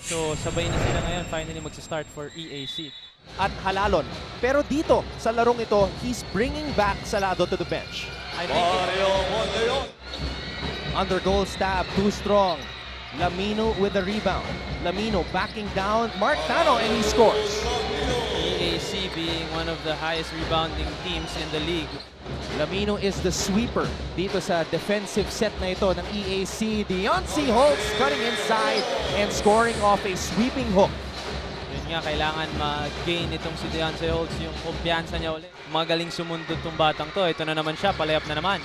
So sabay na sila ngayon finally magsa-start for EAC. At Halalon. Pero dito, sa larong ito, he's bringing back Salado to the bench. I think Under goal stab, too strong. Lamino with the rebound. Lamino backing down, Mark Tano, and he scores. EAC being one of the highest rebounding teams in the league. Lamino is the sweeper dito sa defensive set na ito ng EAC. Deontay Holtz cutting inside and scoring off a sweeping hook. Yun nga, kailangan mag-gain itong si Deontay Holtz yung kumpiyansa niya ulit. Magaling sumundot tong batang to. Ito na naman siya, palayap na naman.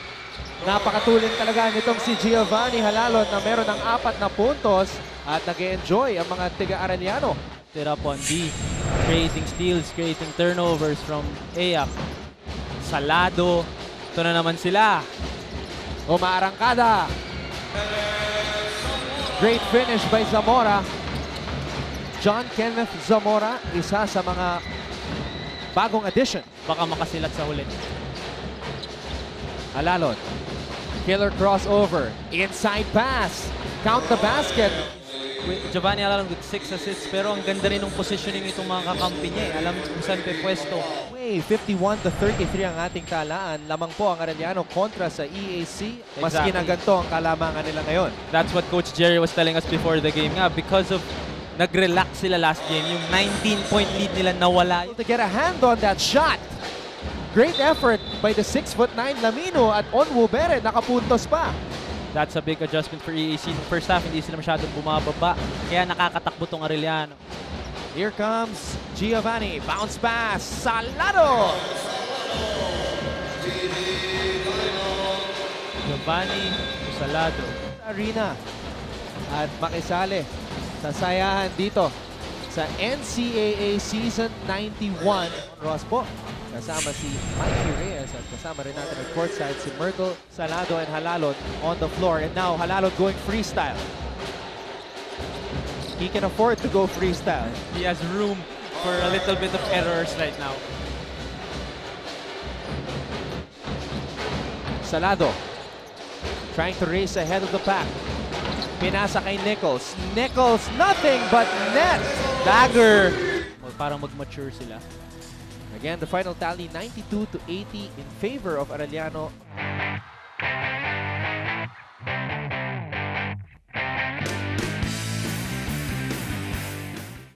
Napakatulin talaga nitong si Giovanni Halalon na meron ng 4 na puntos at nag-enjoy ang mga tiga-Arellano. Tira up on D, creating steals, creating turnovers from AAC. Salado, ito na naman sila. Umaarangkada. Great finish by Zamora. John Kenneth Zamora, isa sa mga bagong addition. Baka makasilat sa huli. Halalon. Killer crossover. Inside pass. Count the basket. Giovanni Halalon with 6 assists pero ang ganda rin ng positioning itong mga kakampi niya. Alam kung saan pwesto. 51-33 ang ating talaan. Lamang po ang Arellano kontra sa EAC. Maski na Exactly. ganito ang kalamangan nila ngayon. That's what Coach Jerry was telling us before the game nga. Because of nag-relax sila last game, yung 19-point lead nila nawala. To get a hand on that shot. Great effort by the 6'9" Lamino at Onwu Bere. Nakapuntos pa. That's a big adjustment for EAC. Nung first half, hindi sila masyadong bumababa. Kaya nakakatakbo tong Arellano. Here comes Giovanni. Bounce pass. Salado. Giovanni Salado. Arena. At makisali sa sayahan dito sa NCAA Season 91. Ross po, kasama si Mikey Reyes at kasama rin natin at courtside si Myrtle, Salado, and Halalon on the floor. And now Halalon going freestyle. He can afford to go freestyle. He has room for a little bit of errors right now. Salado trying to race ahead of the pack. Pinasa kay Nichols. Nichols, nothing but net. Dagger. Parang mag-mature sila. Again, the final tally 92-80 in favor of Arellano.